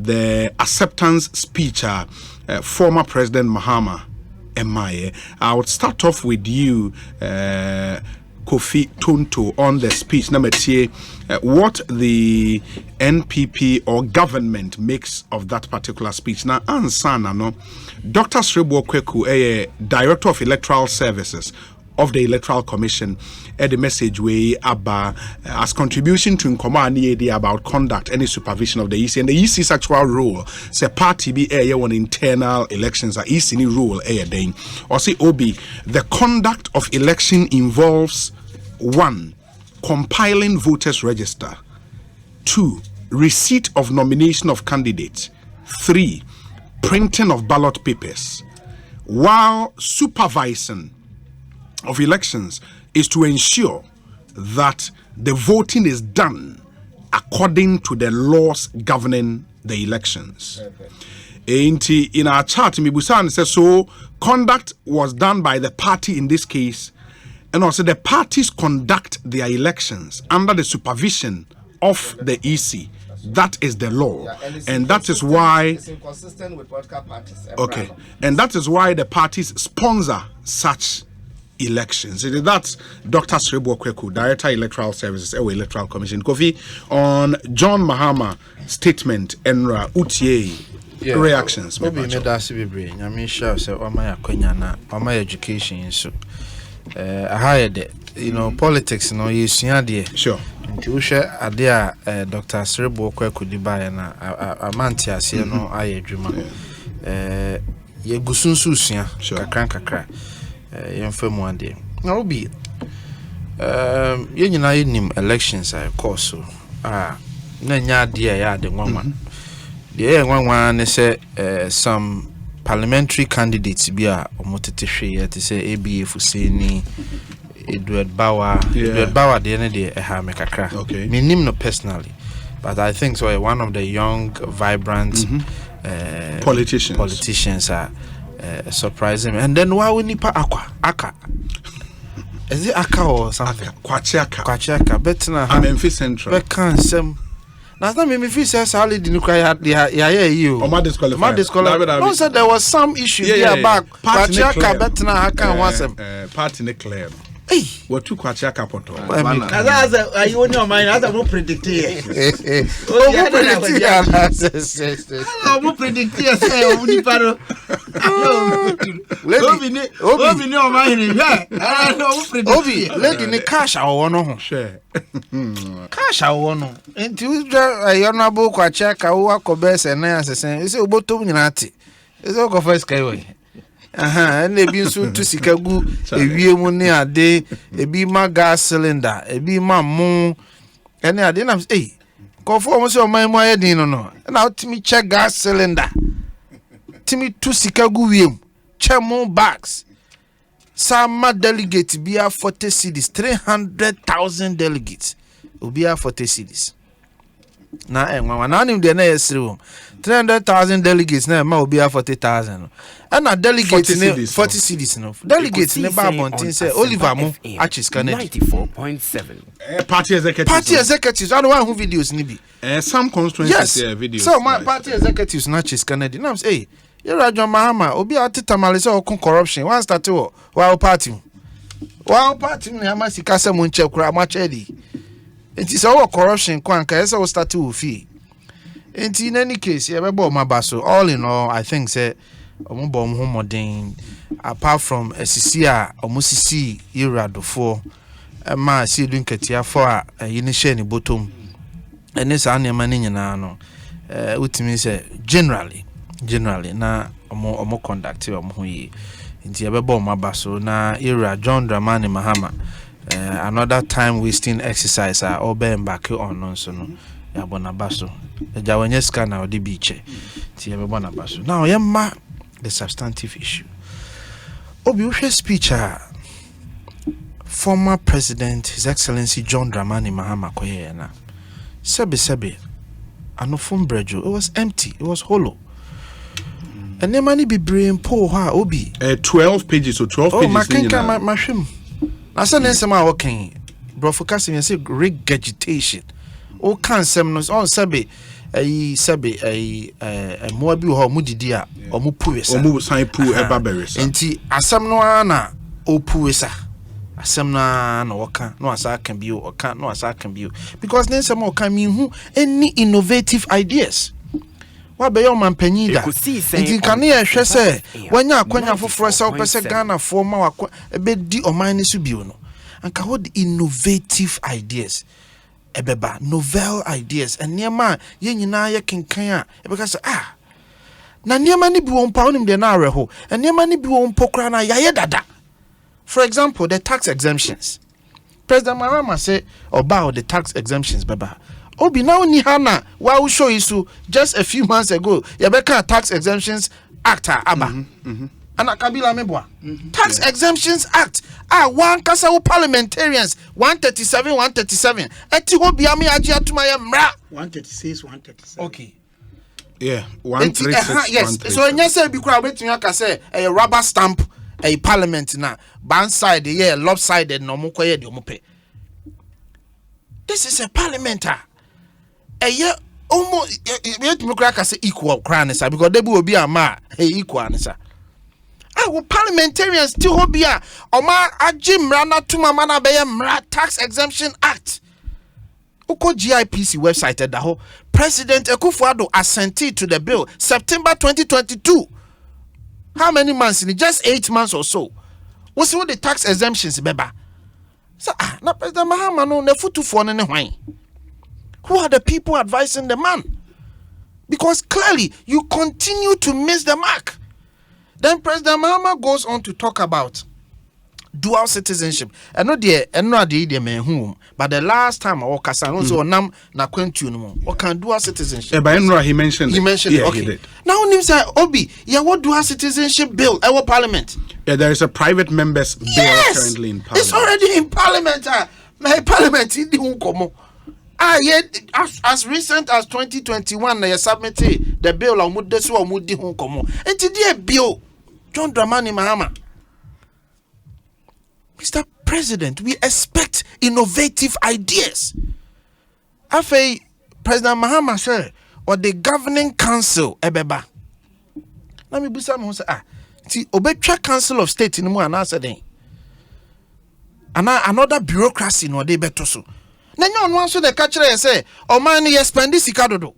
the acceptance speech former President Mahama Emaye. I would start off with you, Kofi Tonto, on the speech. Number two, what the NPP or government makes of that particular speech. Now, Ansana, no, Dr. Srebo Kweku, Director of Electoral Services of the Electoral Commission, the message way about as contribution to Nkomani about conduct any supervision of the EC and the EC's actual role. Say party be on internal elections are EC rule then or say Obi the conduct of election involves 1. Compiling voters register, 2. Receipt of nomination of candidates, 3. Printing of ballot papers, while supervising of elections is to ensure that the voting is done according to the laws governing the elections. In our chart, Mibusan says so conduct was done by the party in this case, and also the parties conduct their elections under the supervision of the EC. That is the law, and that is why it's inconsistent with political parties. Okay, and that is why the parties sponsor such elections. That's Dr. Srebo Kweku, Director Electoral Services, Electoral Commission. Kofi, on John Mahama statement, Enra Utie reactions. Maybe me that's be brain. I mean, sure, so my akwanya na my education so. I hired it. Politics, you see, sure. Until share a dear Dr. Srebo Kweku di buy na a mantia, see, no, I dream. Ye gusun susia, kakra. Yemfem one day. Now be nim elections of course so nya dia ya de one. The one say some parliamentary candidates be a omotete hwe to say ABA Fuseni Edward Bawa the end dey ha me kakra. Okay. Me nim no personally, but I think so one of the young vibrant politicians are surprising, and then why we nipa aka is it aka or something kwachiaka betna Memphis Central be kan sem na me Memphis salary di nukra ya you o ma disqualify no said there was some issue there back kwachiaka betna aka wasem party ne clear. Hey, what you kwachiaka poto are you on your mind as I predict here? Oh, predict here say Uniparo. Obi no mind Obi lady ni cash awo no share cash awo no enti honorable kwachiaka wo akobese na asesen ise obotom nyina ate ise go first kai we and ebi nso to sikagu ewie mu ne ade ebi ma gas cylinder ebi ma mu ene ade na kofo mo se o man mu ayedin no na otimi check gas cylinder timi to sikagu wiem chemo bags sama delegate bia 40 cities 300,000 delegates obia 40 cities na enwa na nim de na yesrewo 300,000 delegates na ma obia 40,000 and a delegates 40 cities no delegates ne ba bontin say Oliver Mo Achis Kennedy 94.7 party executives I don't want who videos ni bi some constituencies videos so my party executives na Achis Kennedy na say you John Mahama obi atitamale say okun corruption one start wa party ne ama sika se mo nche kura ma chedi enti say corruption kwanka ese o start wo fi enti in any case e be bo mabaso all in all I think say omo modern apart from SCA omosisi iradofo ma si dun ketia for a yini share ni bottom ene sa na ma ni nyina no utimi say generally na omo conduct omo ho yi nti e be bo mabaso na era John Dramani Mahama another time wasting exercise or be back on no so no ya bona baso eja wanye scanner o de biche ti e be bona baso now yemma the substantive issue obi uhwe speech former president His Excellency John Dramani Mahama koye na sebe anofum brejo it was empty, it was hollow. And then money be brain po ha obi 12 pages or 12 pages my shim na say nsema working bro focusing say regurgitation o kan sem no on sebe sebe mo bi ho mo didi a omo puwesa omo san pu eba beresa enti asem no na opuwesa asem na waka no asa kan bio oka no asa kan bio because then some oka me hu any innovative ideas wa be yo mampanyi da enti kan ye hwe se wanya akwanya foforo se opese Ghana fo ma wakwa ebe di oman ni so bio no anka what innovative ideas ebeba novel ideas and niema ye nyina ye kenkan a ebeka se na niema ni bi won pa onim de na areho and niema ni bi won pokra na yaye dada. For example, the tax exemptions. President Mahama say about the tax exemptions baba obi now ni hana wa will show you just a few months ago yabeka tax exemptions act aba ana kabila meboa tax exemptions act one kasa parliamentarians 137 eti ho bia me age atuma ye mra 136 okay yeah 136 yes so enya say bi kura betun aka say a rubber stamp a parliament na one side yeah lopsided no mo koye de omope. This is a parliament yeah almost yet me kura say equal kranisa because they be obi ama equal anisa parliamentarians still hobia oma ajimra na tuma mana be mra tax exemption act uko GIPC website da ho President Akufo-Addo assented to the bill September 2022. How many months in just 8 months or so what's what the tax exemptions beba so na President Mahama no na futu for ne hwan. Who are the people advising the man? Because clearly you continue to miss the mark. Then President Mahama goes on to talk about dual citizenship. I know the man whom, but the last time I walk also nam na kwentu no what can dual citizenship. But he mentioned it. Yeah, okay. he did. Now names say Obi, what dual citizenship bill our parliament? Yeah, there is a private members bill currently in parliament. It's already in parliament. My parliament in the yet as recent as 2021 they submitted the bill on mudesu or mudi hunkomo. And today bill John Dramani Mahama. Mr. President, we expect innovative ideas. After President Mahama said, or the governing council, ebeba. Let me be some say, see, Obetra Council of State in Mua answer then. And another bureaucracy no de beto so. Na nyo no so the catcher and say, "O man ye spend this ikadodo."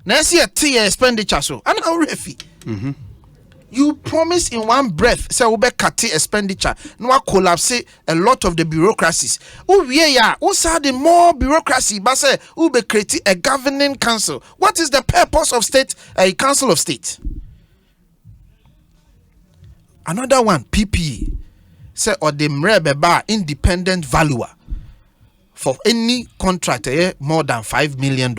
Na see a tea expenditure so. And how refi. You promise in one breath say ube cut expenditure no collapse a lot of the bureaucracies. We ya the more bureaucracy but say ube create a governing council. What is the purpose of state a council of state? Another one PPE say or the mrebeba independent valuer for any contract more than $5 million.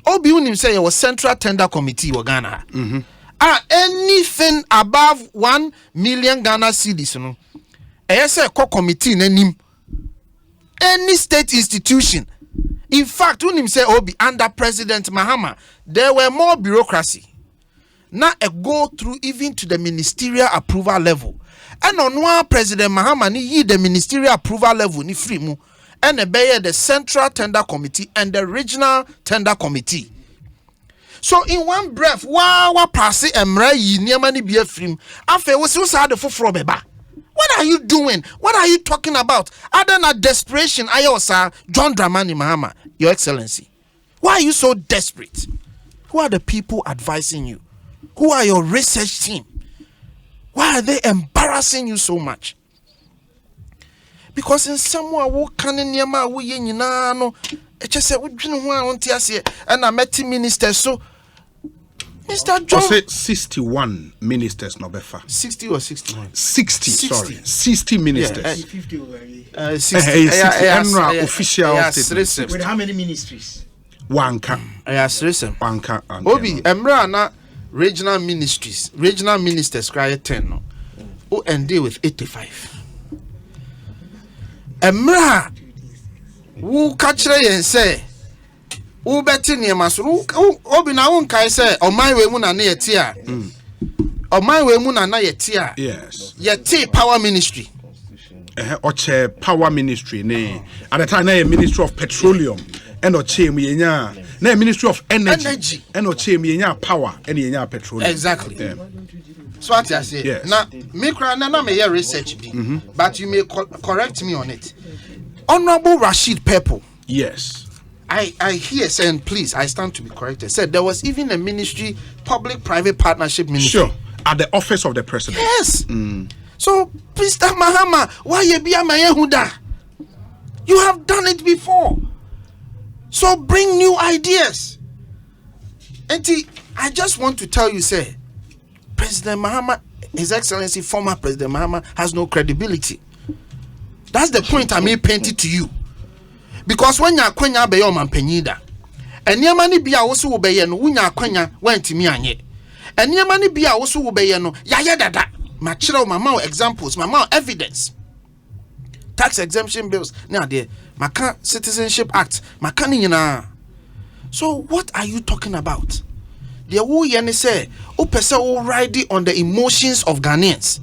Obi unim say was central tender committee wa Ghana. Anything above 1 million Ghana cedis no say committee nanim any state institution. In fact unim say Obi under President Mahama there were more bureaucracy. Now go through even to the ministerial approval level. And on one President Mahama ni the ministerial approval level ni free mu. And the Central Tender Committee and the Regional Tender Committee. So in one breath, wa pass emra yi niema ni be free. Afa we so sa de foforo beba. What are you doing? What are you talking about? Other than desperation, ayosa John Dramani Mahama, Your Excellency. Why are you so desperate? Who are the people advising you? Who are your research team? Why are they embarrassing you so much? Because in somewhere wo kan niema wo ye nyina no e chese wo dwene ho a wonte ase and I met ministers so Mr. John say 61 ministers no befa 60 or 61 60 sorry 60 ministers Yeah, 50 over 60 official statement. with how many ministries? Wanka Wanka and Obi emra na regional ministries regional ministers cry 10 no o end with 85 emra wo ka kire yen say wo beti niema so Obi na won kai say oman we mu na na yeti a oman we mu na na yeti a yes yeti power ministry oche power ministry ne at the time na ministry of petroleum and oche mu yenya Na Ministry of Energy. Energy. And o che me power and yenya petroleum. Exactly. So what I say. Yes. Now me cry na me hear research be. But you may correct me on it. Honorable Rashid Pepple. Yes. I hear saying, please, I stand to be corrected. Said there was even a ministry, public-private partnership ministry. Sure. At the office of the president. Yes. So, Mr. Mahama, why you be a mayehuda? You have done it before. So bring new ideas. And I just want to tell you, say, President Mahama, His Excellency, former President Mahama, has no credibility. That's the point I may paint it to you. Because when you akwenya be your man penyida, and your money be a also obey no, when you akwenya went to me anye, and your money be a also obey no, ya dada, material mama examples, mama evidence, tax exemption bills, now there, Maka Citizenship Act, Makani. So what are you talking about? The who yene say, o pese o ride on the emotions of Ghanaians.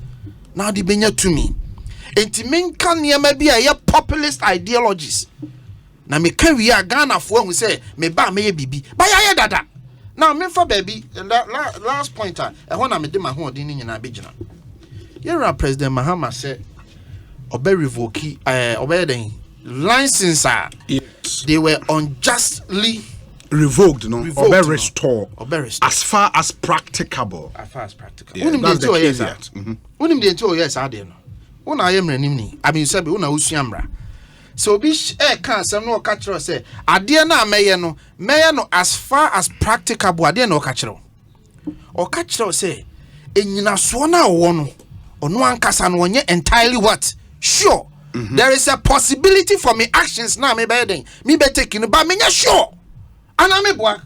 Now the benya to me. Enti menka niema bi a populist ideologies. Na me can we a Ghana for who say me ba me bibi. Ba ya dada. Now me for baby last pointer. E ho na me de ma ho odin nyina abegina. Yera President Mahama say obe revoke obe den license Yes. they were unjustly Revoked, no? Revoked, Or no. restore. As far as practicable. as far as practical. Yeah, that's the caveat. Unim de nto yes ade no. Una ayemranim ni. Abi say be una usuamra. So bi kan asem no ka kire say ade na meye no as far as practicable ade na o ka kire. O ka kire say enyina so na wo no ono ankasa no onye entirely what? Sure. There is a possibility for me actions now me be den. Me be taking but me sure. Ana me boa.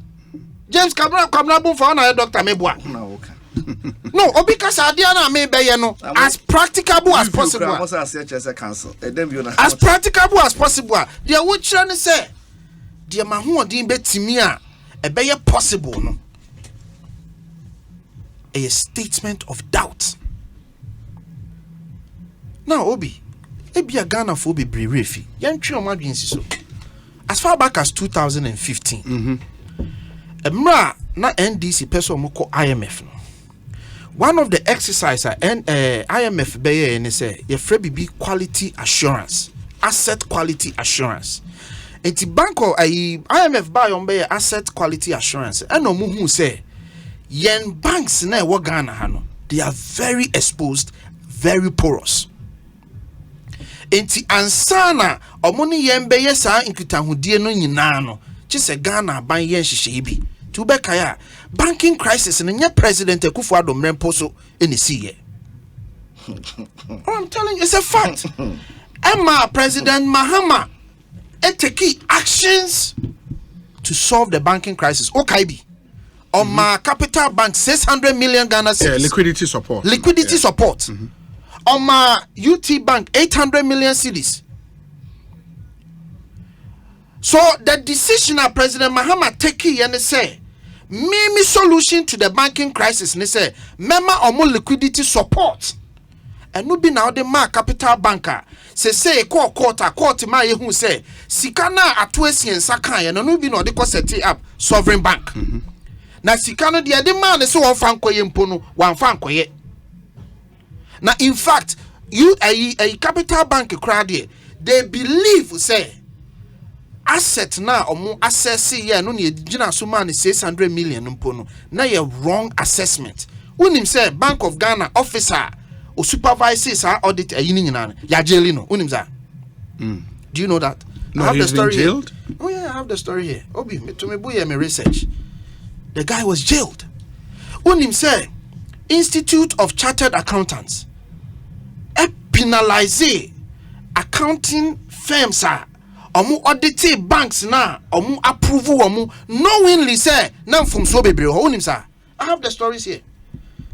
James Cabral bon for na doctor me boa. No, because Adiana may be as practicable as possible. As practicable as possible. Dear what trying to say? Dear Mahu din betimia a be possible no. A statement of doubt. Now Obi, be a Ghana for be refi. Yan trio madwinsi so. As far back as 2015. Emra na NDC person mo ko IMF no. One of the exercises and IMF beye and say your be quality assurance, asset quality assurance. And the bank or IMF buy on be asset quality assurance. And no who say yen banks na wo Ghana hano, they are very exposed, very porous. Enti ansana omoni yen beye sa inkutahudie no nyina no, chise Ghana ban yen hihye bi. Tubekaya banking crisis and your president Akufo-Addo mremposo in the sea. I'm telling you, it's a fact. Emma President Mahama take actions to solve the banking crisis. Okay, on my capital bank 600 million Ghana cedis. Yeah, liquidity support. Liquidity support. On my UT bank 800 million cedis. So the decision that President Mahama take and say me solution to the banking crisis ni say mema omo liquidity support and no be now the ma capital banker say court ma ye hu say sika na atoasi ensa kan no be no de ko set up sovereign bank na sika no de ma ne so won fa nkoye mpo no wan fa nkoye na in fact you a capital bank crowd here they believe say asset na omo assess here no ne gina so man 600 million mpo no na ye wrong assessment unim say Bank of Ghana officer o supervises our audit ayini nyina ya jail no unim za do you know that? No, I have the he's been story jailed. Here. Oh yeah, I have the story here. Obi me to me boy me research. The guy was jailed. Unim say Institute of Chartered Accountants penalize accounting firms omu audit banks na omu approve omu knowingly say na from so bebre ho nim sa. I have the stories here.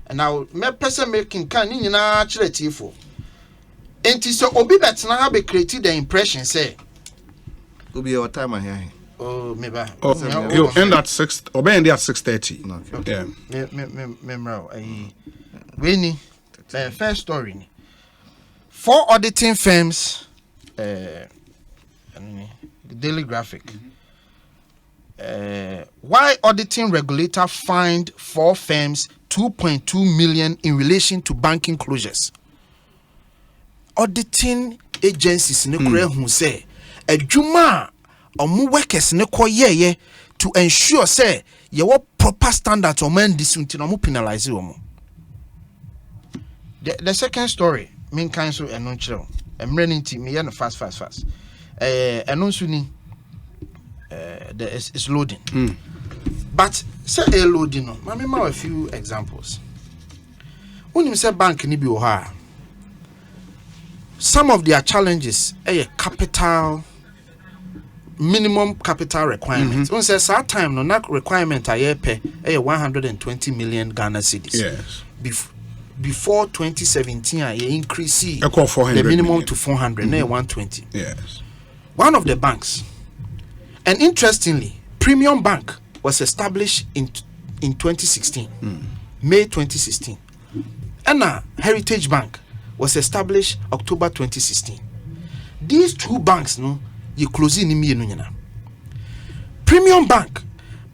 And now me person making kan ni nyina kire tifo. Enti so obi betna ha be create the impression say Obi your time here. oh me ba. You end at 6 or be end at 6:30. Okay. Yeah. Me we ni first story ni. 4 auditing firms the Daily Graphic why auditing regulator fined 4 firms 2.2 million in relation to banking closures. Auditing agencies ne kure hu say adwuma omo workers ne koyeye to ensure say ye were proper standards or man disunti no penalize omo. The second story mean kind so eno chiro emre nti me no fast eno so ni it's loading. But say a loading no mama ma a few examples. Unim say bank ni bi wo ha. Some of their challenges a capital minimum capital requirements. When says that time no not requirement a pay 120 million Ghana cedis. Yes. Before 2017 I increase the minimum million. to 400 now 120. Yes. One of the banks, and interestingly, Premium Bank was established in 2016, May 2016, and Heritage Bank was established October 2016. These two banks, no, you close in me. Premium Bank,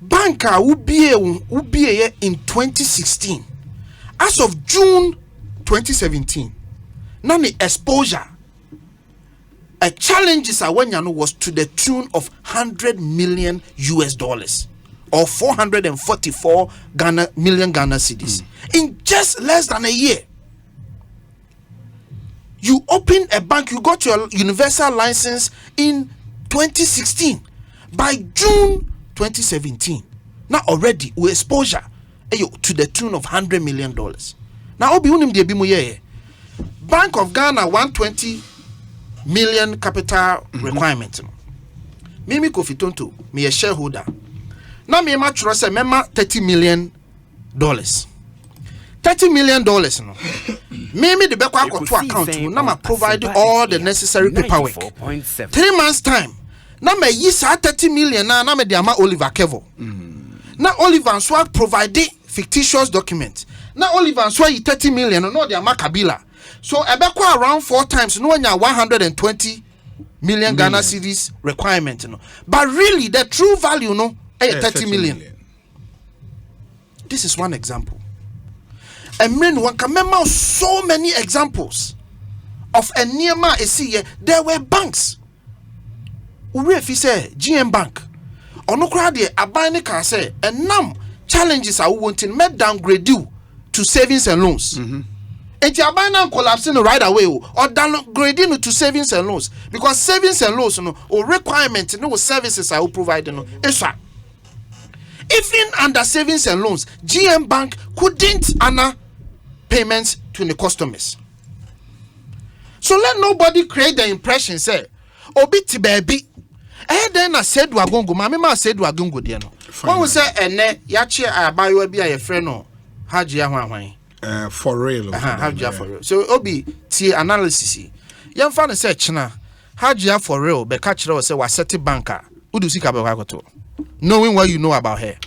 banker who be in 2016, as of June 2017, none exposure. A challenges I when you know was to the tune of $100 million or 444 million Ghana cedis in just less than a year. You open a bank, you got your universal license in 2016. By June 2017, now already with exposure to the tune of $100 million. Now obi unim de bi mo ye. Bank of Ghana 120 million capital requirement. Mimi Kofi Tonto, me a shareholder. Now me ma trust say mema $30 million. $30 million no. Mimi the beko akoto account no, na ma provide all the necessary paperwork. 3 months time. Na me yi sa $30 million na me de ama Oliver Kevo. Na Oliver so provide fictitious document. Na Oliver so yi $30 million no de ama Kabila. So ebeko around 4 times no nya 120 million Ghana cedis requirement no. But really the true value no 30 million. This is one example. And men one can remember so many examples of a nearma here. There were banks. If you say GM Bank, or no crowd here, a buying car say, and now challenges are wanting met downgrade you to savings and loans. And you are buying now collapsing right away or downgrading you to savings and loans because savings and loans or requirement no services are provided no. Even under savings and loans, GM Bank couldn't honor payments to the customers. So let nobody create the impression say, "Obi ti baby." Then I said we are going to go. Said we are going to go. When we say ene yachi abayo bi a friend no hajia hwan for real. Hajia for real. So obi ti analysis. Yam fan say china hajia for real. Be catch say we set banker. Udu sika be kwakoto. Knowing what you know about her.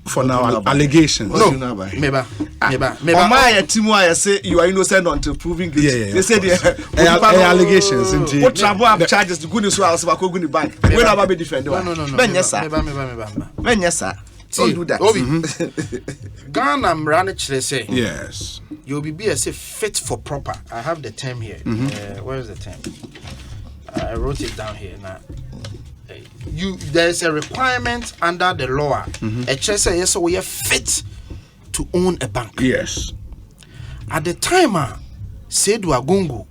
For now, allegations. No, meba. My team, I say you are innocent until proven guilty. They say the allegations. What trouble have charges to goodness house about going to bank? When have I been defended? No. Ben yes, sir. Ben yes, sir. Don't do that. Ghana Mranich say yes. You'll be as if fit for proper. I have the term here. Where is the term? I wrote it down here now. There's a requirement under the law. A chesa yes, so we are fit to own a bank. Yes. At the time, said Wagungu,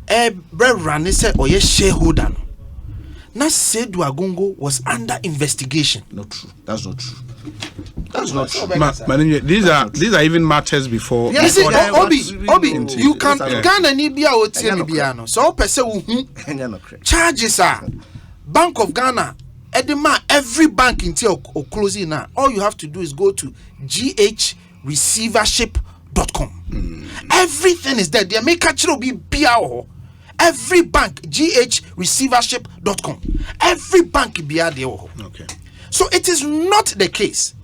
Ranise or yes shareholder. Now said Wagungu was under investigation. Not true. That's not true. That's not true. These are even matters before. Yes, Obi, you can Ghana Nibia or Tianibiano. So person charges are. Bank of Ghana, Edema, every bank in Tia or closing now. All you have to do is go to ghreceivership.com. Everything is there. They make catch be BIO. Every bank, ghreceivership.com. Every bank be there. Okay. So it is not the case.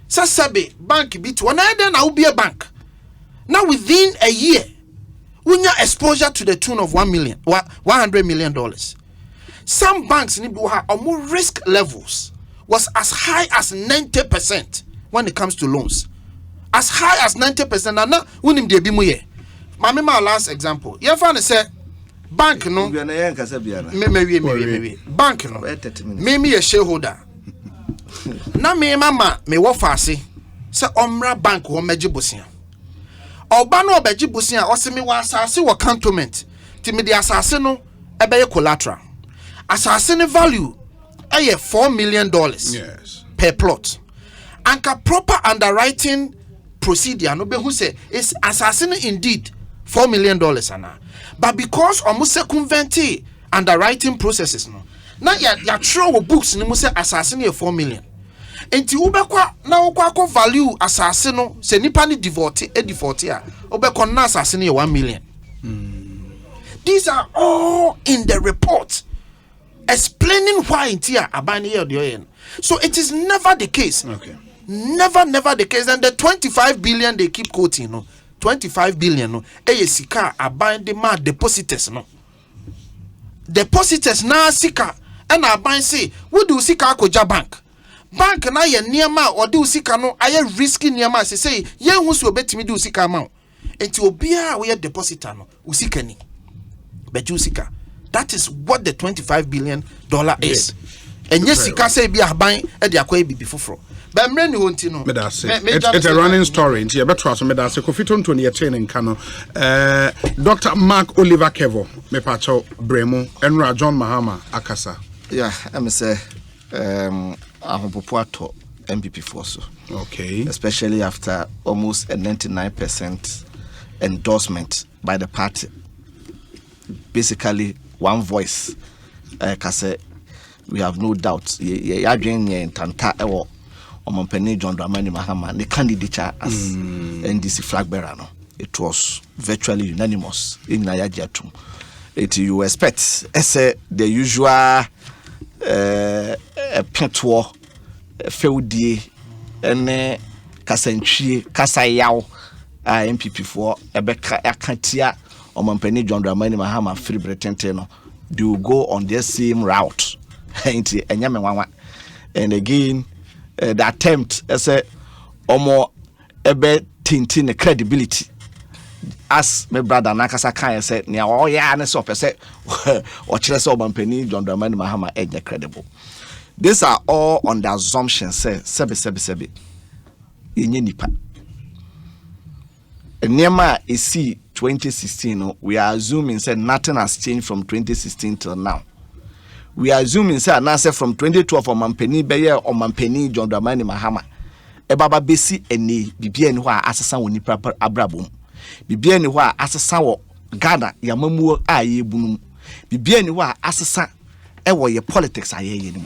Sasabe bank be to another now be a bank. Now within a year, we have exposure to the tune of $100 million. some banks ni bi wɔ ha ɔmo risk levels was as high as 90% when it comes to loans. As high as 90%. And now unim de bi mu ye. Mami my last example. You find say bank no. Me bank no. Me a shareholder. Na me mama me wo faase. Say omra bank wo meji bosia. Oba no obeji bosia o se me wa asase wo cantonment. Ti me de asase no ebe ye collateral. Asase no value eye $4 million Yes. per plot. Anka proper underwriting procedure no be who say it's assassin indeed $4 million ana. But because almost circumvent underwriting processes no. Now ya throw books ni mo say assassin $4 million. Enti ubekwa na ukwa value assassin no se nipa ni default a ubekwa na assassin $1 million. These are all in the report explaining why intia abani ye. So it is never the case. Okay. Never the case. And the 25 billion they keep quoting, no, 25 billion, no, sika abang the ma depositors, no, depositors na sika, and abang say, what do sika koja bank na ye niyama or do sika no, aye risky niyama say, ye who's will bet me do sika amount, and to obia we depositor no, usika ni, bet you sika. That is what the $25 billion is. And yes, sika say be a bang at the akwe be before. But many won't know. It's a running story. It's a better as Medase Kofiton to near training Kano. Dr. Mark Oliver Kevo, Mepacho Bremo, Enra John Mahama Akasa. Yeah, I'm say Ahopopuato MPP force. Okay. Especially after almost a 99% endorsement by the party. Basically, one voice. Kase, we have no doubt. Tanta ewo. Omompeni John Dramani Mahama, the candidature as NDC flag bearer. No, it was virtually unanimous in Nayajatum. It you expect the usual petwo feudi ene kasentwie kasayao MPP for ebeka akantia Omompeni John Dramani Mahama free pretente no. They will go on their same route. And again. The attempt as a omo ebe tintin credibility as my brother Nakasa Kaya said near all ya and so say or Chelsea Omompeni John Dramani Mahama edge credible. These are all on the assumption say sebi nipa. Nema is 2016 we are assuming say nothing has changed from 2016 till now. We are assuming say now say from 2012 Omompeni beye Omompeni John Dramani Mahama ebaba besi eni bibia ni ho a asesa woni proper abrabom bibia ni ho a asesa wo Ghana yamamuo a ye bunum bibia ni ho a asesa ewo ye politics aye ye ni.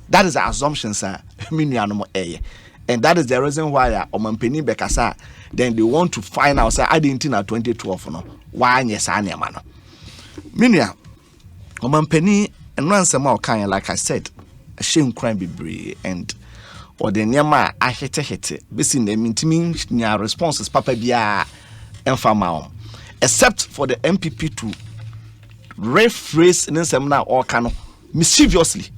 That is the assumption sir minuanom eye, and that is the reason why Omompeni bekasa then they want to find out say I didn't na 2012 no why anye sa na ma no minua Omompeni. And once a more kind, like I said, a shame crime be brave and or the Nyama I hate Bissing them intimate near responses, Papa Bia and Famao. Except for the MPP to rephrase in seminar or kind of mischievously.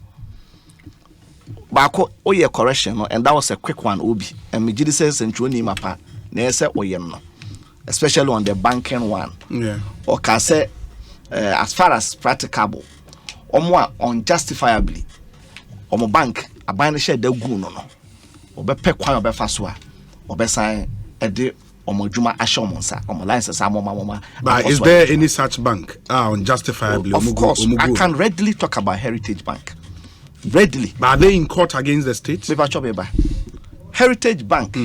Bako oye correction, and that was a quick one, Obi, and Mijidi says and Juni Mapa, Nese Oyemno, especially on the banking one. Yeah. Or can say as far as practicable. Omwa unjustifiably omo bank aban share da gu no obepe kwan obefa so a obesan ede omo dwuma ahye omo nsa omo license amoma. But is there any such bank unjustifiably? Of course, I can readily talk about Heritage Bank. Readily. But are they in court against the state? Heritage Bank.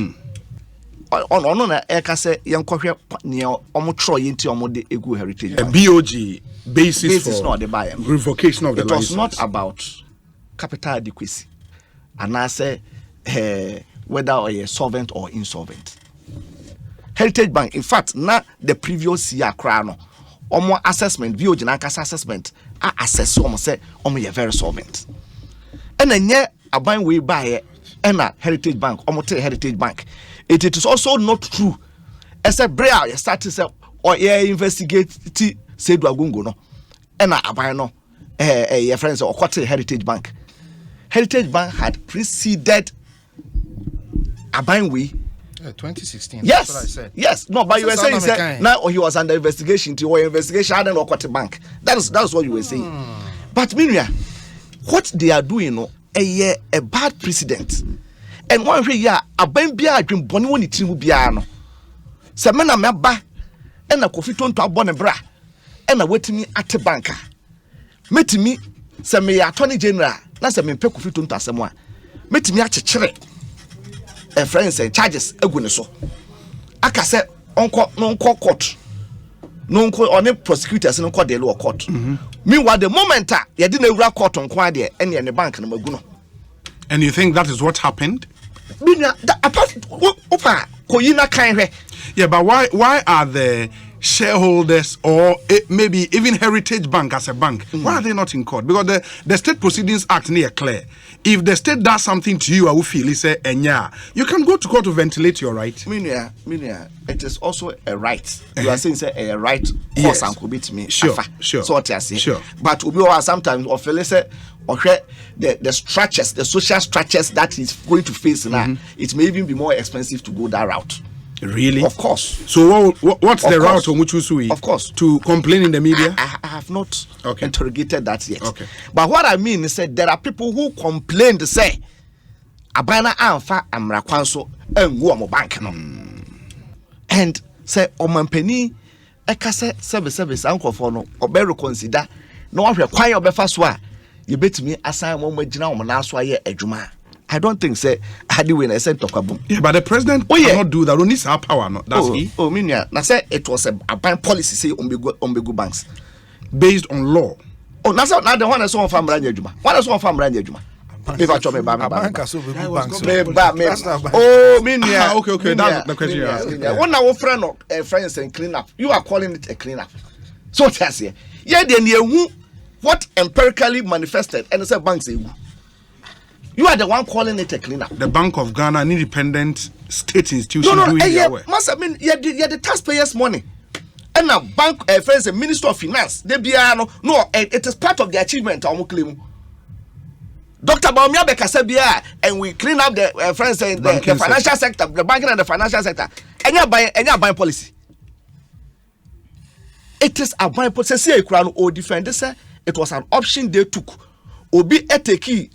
On na eka say yenkohwe ne omo tro yenti omo de egu Heritage Bank. BOG basis for not the buyer. Revocation of the license. It was not about capital adequacy. And I say whether or a solvent or insolvent. Heritage Bank, in fact, not the previous year crown or more assessment, BOG assessment, I assess almost say you're very solvent. And then a buying way buy and a Heritage Bank, almost Heritage Bank. It is also not true. As a brea, you start to say or investigate. Say do agungo no ena aban no your friends or Okote Heritage Bank. Heritage Bank had preceded Abanwe. 2016. Yes, That's what I said. yes. No, but you were saying now he was under investigation. To your investigation, I don't know Okote Bank. That's what you were saying. But meanwhile, what they are doing, a bad precedent. And one year, a bambia dream bonny one it will be ano. Semena meba, and a coffee tone to a bonnet bra, and a waiting me at a banker. Met me, some me attorney general, that's a me peck of to someone. Met me at a chere. A friend say charges a guneso. Aka say uncle non court. No on prosecutors no court the lower court. Meanwhile, the moment you didn't run court on quite any and the bank and Maguno. And you think that is what happened? Yeah, but why are the shareholders or maybe even Heritage Bank as a bank, why are they not in court? Because the State Proceedings Act near clear. If the state does something to you, I will feel it's you can go to court to ventilate your right. Minia, it is also a right. You are saying say a right Yes. and could be to me. Sure. So what I say. Sure. But we are sometimes or feel say the structures, the social structures that is going to face now, it may even be more expensive to go that route. Really? Of course. So what's the Of route course. on which you Of course. to complain in the media? I have not Okay. interrogated that yet. Okay. But what I mean is that there are people who complain to say, Abana Amfa Amrakwanso and Guamo Bank. And say, Omampeni, Ekase service, Uncle Fono, or better consider, no one require Befaswa. You bet me, assign one with Jina Manaswa a Juma. I don't think say I do when I said Tokabum. Yeah, but the president cannot do that. Only our power, not that's he. Oh, Minia. Now say it was a bank policy say on banks. Based on law. Oh, now the one that's on farm Ranja Juma. One that's on farm Ranja Juma. If I chop me Bank back. has over good was banks. going Oh, Minia. Okay. That's the question you're asking. One our friend friends and clean up. You are calling it a clean up. So what I say? Yeah, then you what empirically manifested and say banks say. You are the one calling it a cleanup. The Bank of Ghana, an independent state institution, doing their work. I mean, you're the taxpayers' money. And now, bank, friends, the Minister of Finance, they be no, it is part of the achievement. Dr. Baumia Bekasabia, and we clean up the friends in the financial sector, the banking and the financial sector. And you're buying policy. It is a buying policy. Or different. It was an option they took. Obi eteki.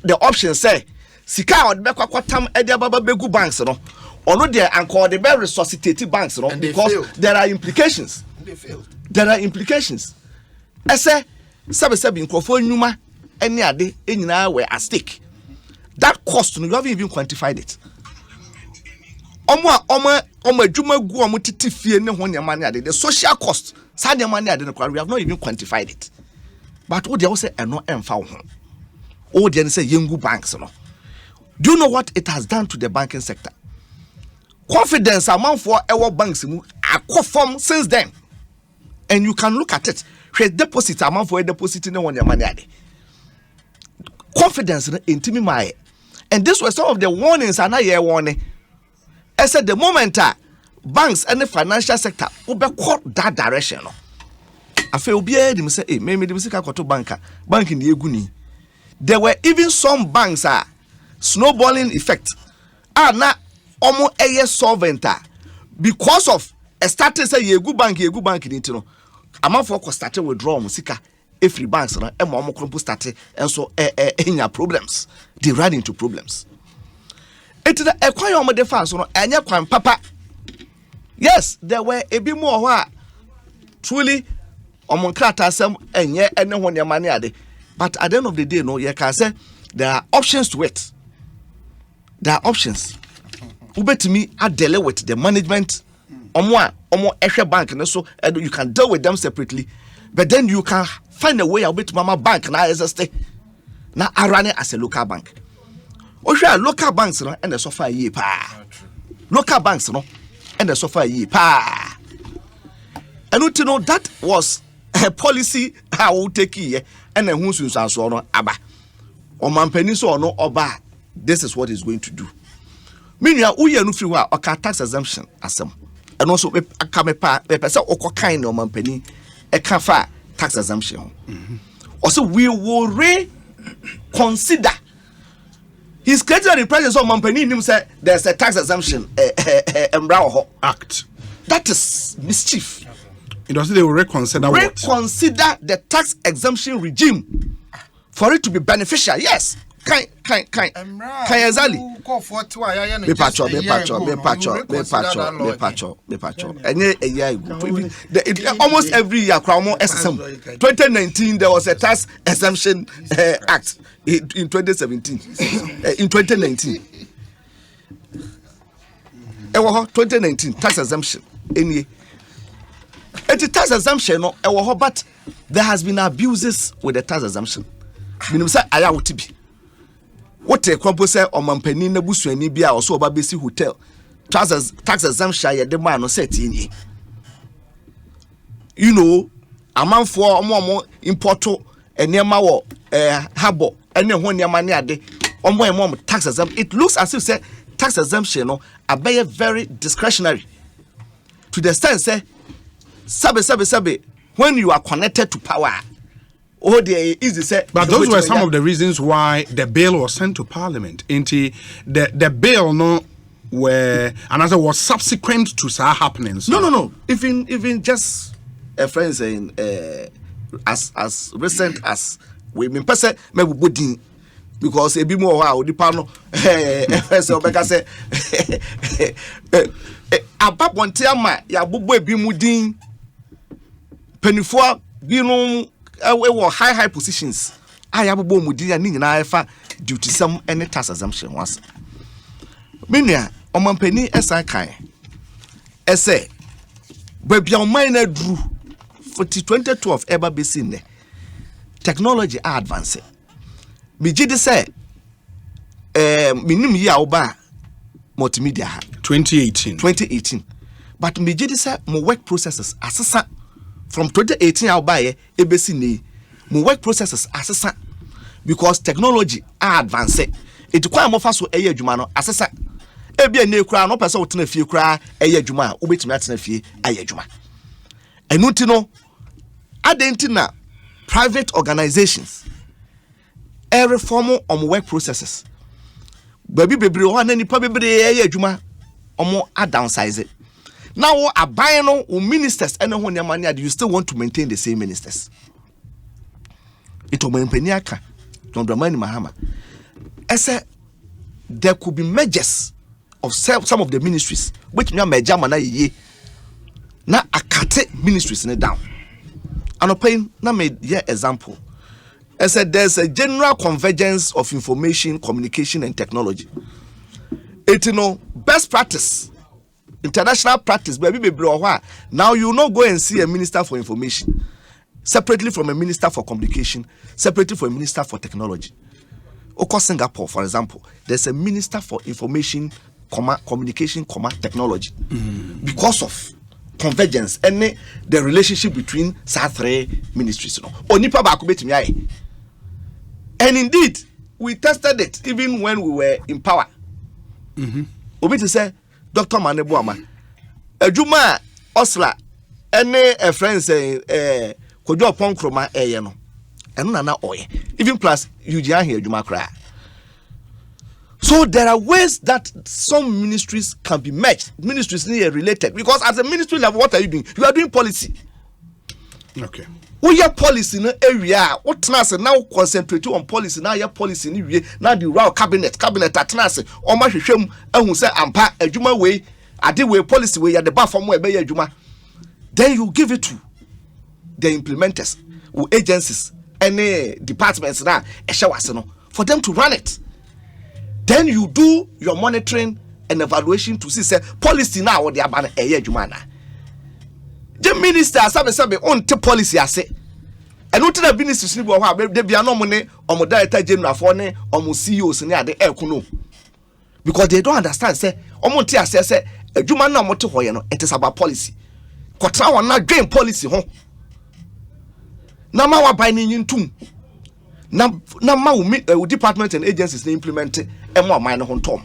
The option say sika od be kwatam ediababa begu banks no ono there and call the very resuscitated banks no because there are implications. They failed. There are implications. I say sabe nkofo nyuma eni ade enyina were at stake. That cost no you haven't even quantified it. Omo adwuma gu omo titifie ne ho nyama ne ade the social cost sa de money ade no we have not even quantified it. But what they also say eno emfa ho. Oh, then say Yengu banks. No. Do you know what it has done to the banking sector? Confidence among for our banks are formed since then. And you can look at it. Deposit amount for a deposit in one money. Confidence in Timmy Mae. And this was some of the warnings and I warning. I said the moment banks and the financial sector will be caught that direction. I feel be able to say, hey, maybe the music banker, banking the Eguni. There were even some banks snowballing effect. Now almost a year solvent because of a started say ye good bank in know. Amount for started withdraw musika every banks and more started and so in your problems. They ran into problems. It is a quite on the fans and your papa. Yes, there were a bit more truly on Krata some and yeah and no one your money are. But at the end of the day, no, you can say there are options to it. There are options. Ube to me, I deal with the management. Omo Eshe Bank, and so you can deal with them separately. But then you can find a way. I'll be to Mama Bank now as a stay. Now I run it as a local bank. Or local banks, no, and the sofa ye pa. Local banks, no, and the sofa ye pa. And to know that was a policy I will take here. And then who's so no aba or mampeni so no oba. This is what he's going to do. Meaning we are no free or tax exemption asem. And also come a person or kind of mampeni a kafa tax exemption. Also, we will reconsider. He's created the presence of Mampeni himself. There's a tax exemption Act. That is mischief. It does they will reconsider what? Reconsider the tax exemption regime for it to be beneficial. Yes. Can exactly. Be patcho. Almost every year, 2019 there was a tax exemption act in 2017. In 2019, 2019 tax exemption. Any, it's a tax exemption, but there has been abuses with the tax exemption. Minimum say aya wotibi. What a crumple say on Mampeni Nebusuani Bia or so Babisi Hotel. Tax exemption, ya the man no set in. You know, a man for more importo and near Mawo, harbor, and then when your money are there, on my mom tax exemption. It looks as if say tax exemption are very discretionary. To the extent say, sabe, when you are connected to power. Oh, the easy say. But those were some of the reasons why the bill was sent to Parliament. Into the bill another was subsequent to our happenings. No. Even just a friend saying as recent as we mean person maybe bodin because a bit more wow the panel so make say ababontiama ya bobo ebi mudin penifo bi we were high positions. I have a bomb with the Nina due to some any tax assumption was. Minia, on penny as I can. Essay, but your minor drew for 2012 ever be seen there. Technology are advancing. Bijidi say, minimum year oba multimedia 2018. But Bijidi say, more work processes assessment. From 2018 I'll buy ABC my work processes assessor because technology are advancing. It quite more fast with a jumano assessor. Ebi a new crown no person within a few cry a juma, ubit matna fee a juma. And no adentina private organizations a reform on work processes. Baby one any probably a juma or more a downsize it. Now, a buying ministers and when your money, you still want to maintain the same ministers. It will mean Peniaka, John Dramani Mahama. I said there could be mergers of some of the ministries, which me major mana ye. Na akate ministries in down. And open na made ye example. I said there's a general convergence of information, communication, and technology. It best practice. International practice, baby, now you not go and see a minister for information separately from a minister for communication, separately from a minister for technology. Oko Singapore, for example, there's a minister for information, communication, technology because of convergence and the relationship between three ministries. And indeed, we tested it even when we were in power. Obi to say. Dr. Manebuama, a Juma Osla, a friend saying, Kojo Ponkroma, no, and Nana Oye, even plus Eugene here, Juma cry. So there are ways that some ministries can be matched, ministries near related, because as a ministry level, what are you doing? You are doing policy. Okay. We have policy in the area. What Tanase now concentrate on policy. Now your policy in the now the royal cabinet at Tanase. Or my shame and who say ampa a Juma way. I did way policy way at the bar from where be a Juma. Then you give it to the implementers, or agencies, any departments now for them to run it. Then you do your monitoring and evaluation to see say policy now or the abana a Juma na. The minister sabe on the policy I say. And not the ministers ni bo they be no money or mo director general for ne or mo CEOs ni ade ekuno. Because they don't understand say omo ti ase say adwuma na mo te hoye no it is about policy. Kotra won na dream policy ho. Na ma wa ban ni ntum. Na ma wo department and agencies na implement e mo man no ho ntom.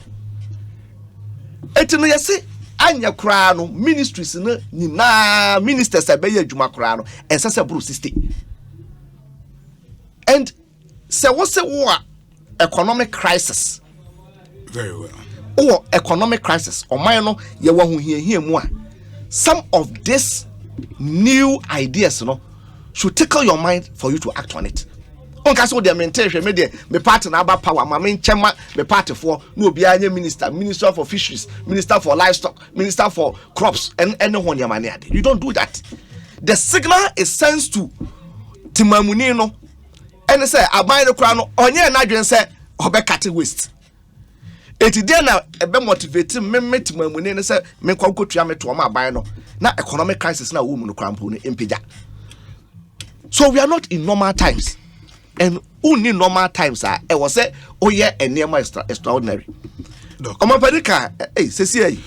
Etino yesi anya kura no ministries no nyina ministers abeye adwuma kura no ensese bro 60 say what's a war economic crisis. Very well. Or economic crisis or minor ye wa hu here more. Some of these new ideas, should tickle your mind for you to act on it. On case of the maintain me party na about power, my main chairman, me party for no be any minister for fisheries, minister for livestock, minister for crops, and anyone your money. You don't do that. The signal is sent to Timamunino and say abai the crown onye na dwen say obekate waste. Eti dey na ebe motivate me Timamunino say me kwakotua me to ma abai no na economic crisis na wo mu no krampo no empija. So we are not in normal times. And only normal times are I was say oh yeah and near my extraordinary. Omapadika say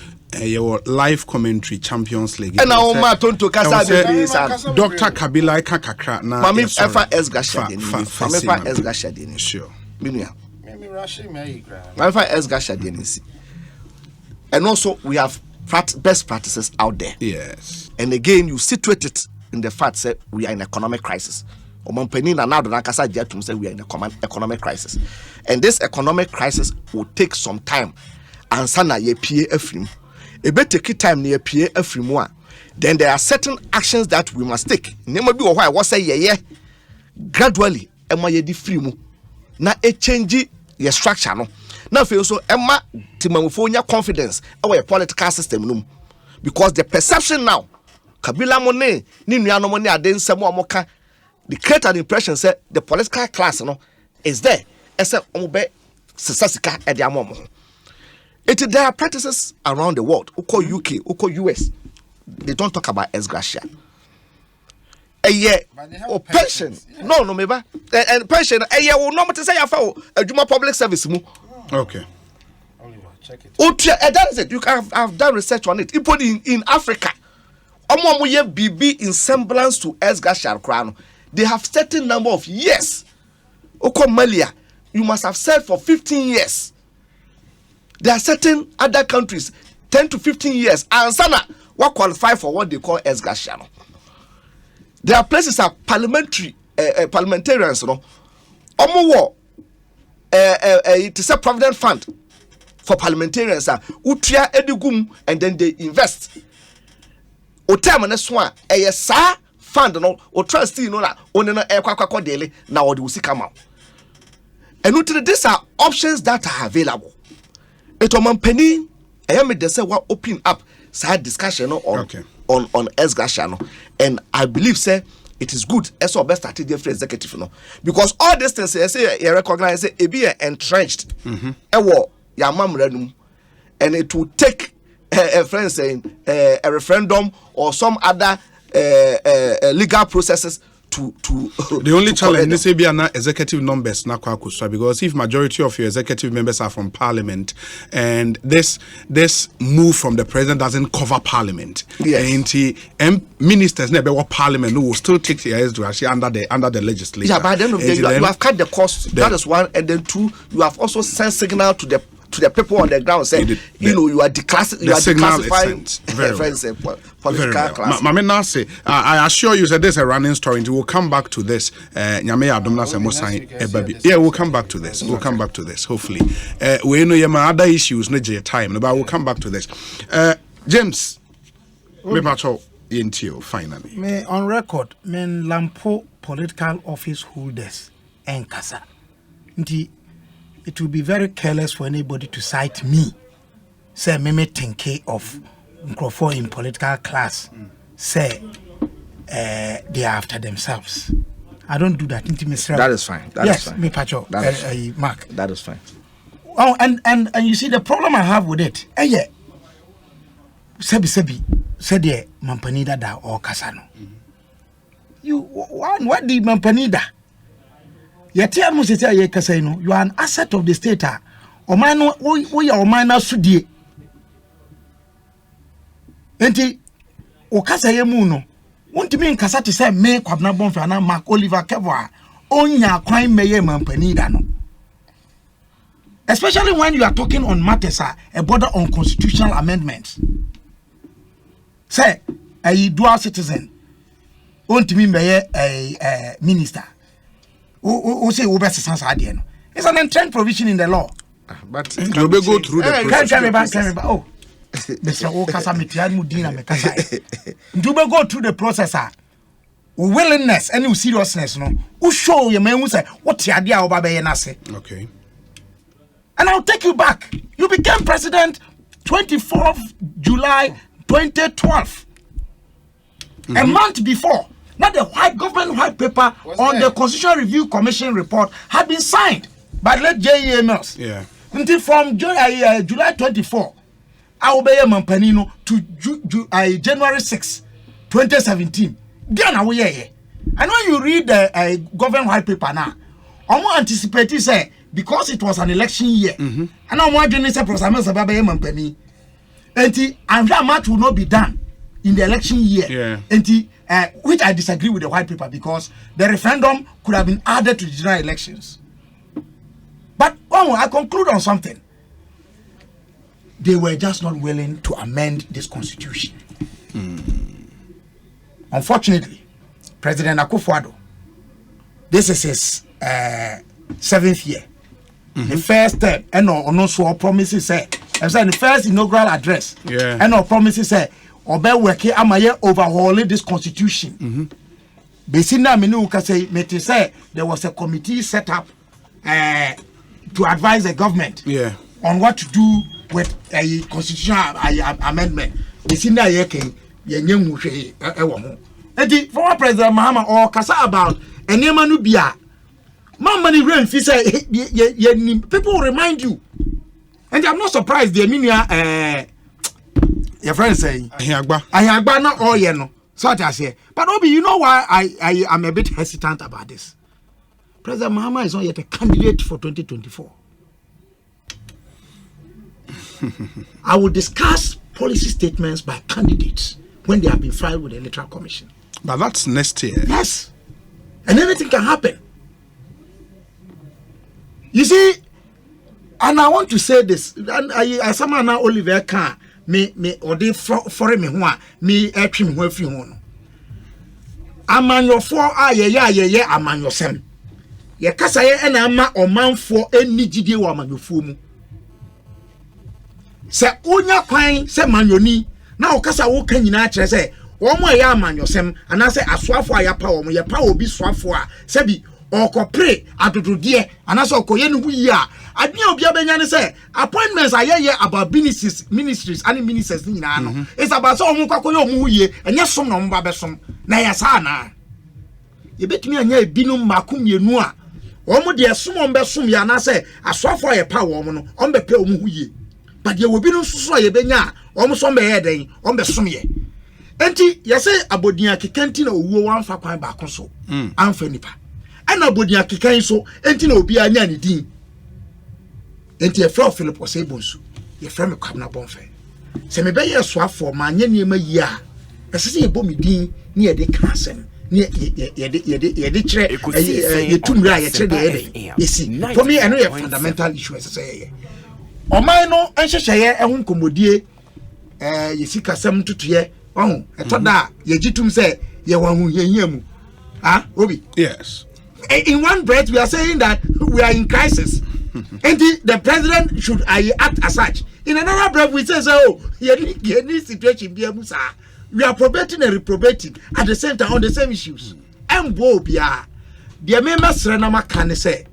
your live commentary Champions League. And now ma tonto kasa Dr. Kabila kakra na Mami efa esgasha deni. Mami efa esgasha deni. Sure. Minia. Mimi rashi me Mami efa esgasha deni. And also we have best practices out there. Yes. And again you situate it in the fact that we are in economic crisis. Omampeni na nado na kasa jetum say we are in a economic crisis. And this economic crisis will take some time. Ansa na ye pie afrim. Ebe take time na ye pie afrim a. Then there are certain actions that we must take. Nemo bi wo hwa wo say ye gradually ema ye di free mu. Na e change ye structure no. Na fe so ema timamufo nya confidence our political system no. Because the perception now Kabila mo ne ni nuanom mo ne adensem o mo ka the create an impression say the political class is there. Ese omobe sasika e de amomo. There are practices around the world. Uko UK, uko US. They don't talk about esgratia. Pension. No, meba. And pension. Will not say a Juma public service. Okay. check it. That is it. You have done research on it. Even in Africa, BB in semblance to esgratia crown. They have certain number of years. Oko Malia, you must have served for 15 years. There are certain other countries, 10 to 15 years, and Sana what qualify for what they call esgashiano. There are places that parliamentarians, Omo it is a provident fund for parliamentarians. Utria edigum and then they invest. Otem na swan sa fund no or trustee no na only no kwakwa daily na or the will come out. And these are options that are available. Etoman penny me they say what open up side discussion on esgasha, and I believe say it is good as well best strategy for executive because all these things say you recognize say e be entrenched ewo ya mamranum, and it will take a friend saying a referendum or some other legal processes to the only challenge is be na executive numbers na kwa kuswa, because if majority of your executive members are from parliament and this move from the president doesn't cover parliament, and ministers never what parliament will still take the actually under the legislature. Yeah, by the end of the day, you have cut the cost. That is one, and then two, you have also sent signal to the people on the ground saying, you are declassifying political class. I assure you that there's a running story, and we'll come back to this. Yeah, we'll come back to this. We'll come back to this, hopefully. We know you have other issues, not your time, but we'll come back to this. James, finally. Me on record, men lampo political office holders and kasa. It will be very careless for anybody to cite me. Say me think of microphone in political class. Say they are after themselves. I don't do that. That is fine. That is fine. Me pacho. Mark. That is fine. Oh, and you see the problem I have with it. Yeah. Sebi said the mampanida da or kasano. You what the mampanida? Yet I must say, you are an asset of the state. Or man, we are minor sudie. Enti, Okasa Yemuno. Won't mean Casati say, me, Quabna Bonfana, Mark Oliver Kevoa, Onya, crime mayor, Mampanidano. Especially when you are talking on matters, a border on constitutional amendments. Say, a dual citizen, won't mean mayor, a minister. who say obese sans adie no. It's an entrenched provision in the law. But You will go through the process. Can me back. Oh. Mr. Okasa Mitian Mudina Mekasa. You will go through the process. Willingness and seriousness, no. Who show your man who say, what your idea about Bayanase? Okay. And I'll take you back. You became president 24th July 2012. A month before. Now the government white paper on the Constitutional Review Commission report had been signed by late J.E. Mills. Yeah. Until from July 24, I will be a Mampanino to January 6, 2017. Then I will hear. And when you read the government white paper now, I'm more anticipating say because it was an election year, and I'm more doing this process about a Mampani. And that much will not be done in the election year. Yeah. Which I disagree with the white paper because the referendum could have been added to the general elections. But I conclude on something. They were just not willing to amend this constitution. Unfortunately, President Akufo-Addo, this is his 7th year. The first term, and also promises say, the first inaugural address, and our promises say, Obe working amaye overhauling this constitution. Besina menu say meti say there was a committee set up to advise the government on what to do with a constitutional amendment. Besina yeke yenye muhwe ewo ho. Enti former President Mahama or kasa about enema no bia. Man money rain fi say people will remind you. And I'm not surprised the minia your friend saying Ayagba na all ye no. So I say. But Obi, you know why I am a bit hesitant about this. President Mahama is not yet a candidate for 2024. I will discuss policy statements by candidates when they have been filed with the Electoral Commission. But that's next year. Yes. And anything can happen. You see, and I want to say this, and I somehow now Oliver can me or they for me one me etrim ho afi ho no. Amanyofo ye amanyosem. Ye kasa ye na ama omanfo eni gidie wa amanyofo mu. Se onya kwan se manyoni na okasa wo kan nyina akere se wo mo ya amanyosem ana se asoafo ayapa wo mo ye pa obi soafo a se bi okopre adododie ana se okoye no yi a adnia obi abenya ne se appointments ayeye about ministries and ministers nyina no it's about so omo kwakoye omo huye enye som no mba besom na ya sa na ye betumi anya ebinum makomienu a omo de som ombe som ya na se asoafo ayepa wo mo no ombe pe omo huye but ye wobi no susu ye benya omo so mbe ye den ombe som ye enti ye se abodian kekanti na owuo wanfa kwan ba koso amfa nipa ana abodian kekan so enti na obi anya ne din enti ye fra Philip Osebonsu ye fra me kwabna bonfe se me be ye soafo ma anya niema yi a esese ye bom din ne ye de kansem ne ye de kire ye tumra ye kire de ye esi for me eno ye fundamental issue esese ye oman no enhyehyeye ehun nkomodie ye sikasem tutuye ohun etoda ye gitum say ye wanhu yehia mu Obi. Yes. In one breath we are saying that we are in crisis. And the president should act as such. In another breath we say any situation be musa. We are probating and reprobating at the same time on the same issues. And Bobia the members renama can say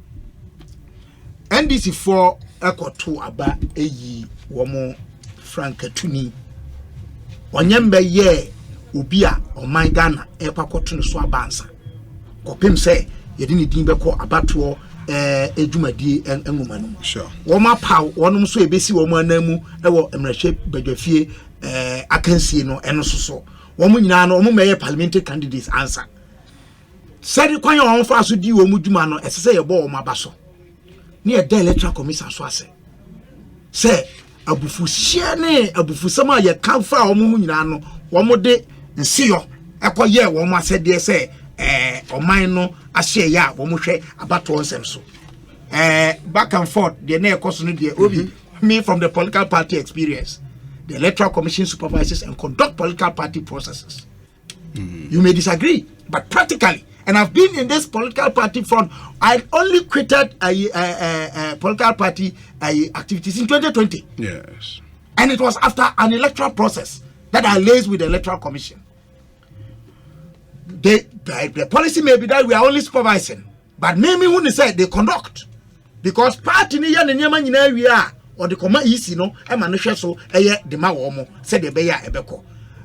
NDC 4 Echo 2 aba eyi womo Frank Tuni onyembe ye obi a oman Ghana ekwakoto no so abansa kopem say yedini din beko abato edwumadi enwoma no sure woma paw wonom so ebesi womo anamu ewo emrahye badwafie akansie no eno soso womo nyina no womo meye parliamentary candidates answer seri kwan ye won fa so di womo dwuma no esese ye bo womo abaso ne ye electoral commission so ase say abufu hye ne abufu sama ye kanfa womo nyina no womo de nsiyo ekoye womo asede say oman no ahye ya womo hwe abato onsem so back and forth the na ekoso no de obi me from the political party experience the electoral commission supervises and conduct political party processes. You may disagree, but practically And I've been in this political party front. I only quitted a political party activities in 2020. Yes. And it was after an electoral process that I liaised with the Electoral Commission. The policy may be that we are only supervising, but maybe when they say they conduct, because party ni ya nyama nyina wi a or the command easy no e ma no hwe so eye de ma wo mo say de be ya ebeko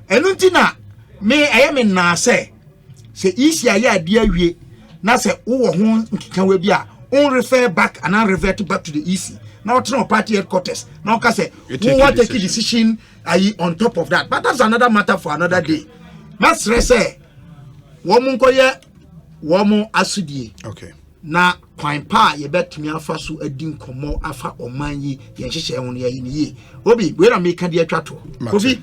enu nti na me eye me na say easy aye ade awie na say wo ho nkika we bi a on refer back and I revert back to the easy now to party headquarters now ka say who want take a decision aye on top of that, but that's another matter for another day. Mas say wo mo nkoye wo mo asudie okay na kwan pa ye betumi afa so adin komo afa oman yi ye hyehyɛ ho ye yi obi we na make the atwato obi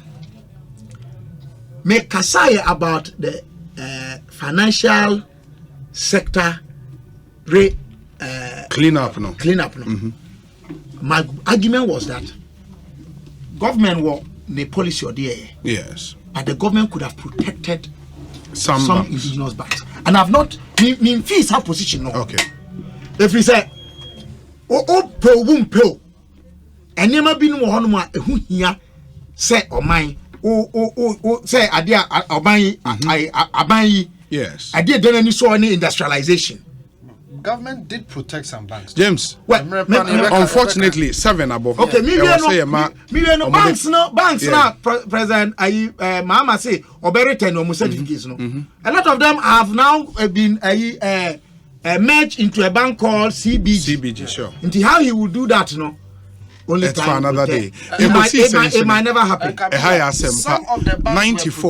make kasai about the financial sector clean up no my argument was that government were the policy or there, yes, but the government could have protected some indigenous banks, and I've not mean fees have position no. Okay. If we say po and never been one more who here say or mine say idea abai yes, I did any so any industrialization. Government did protect some banks. James, well, unfortunately 7 above. Okay, me no banks now present mama say obere 10 no certificates no. A lot of them have now been merged into a bank called CBG. Sure. Into how he will do that no. Only it's for another day. It might never happen. Some of the banks 94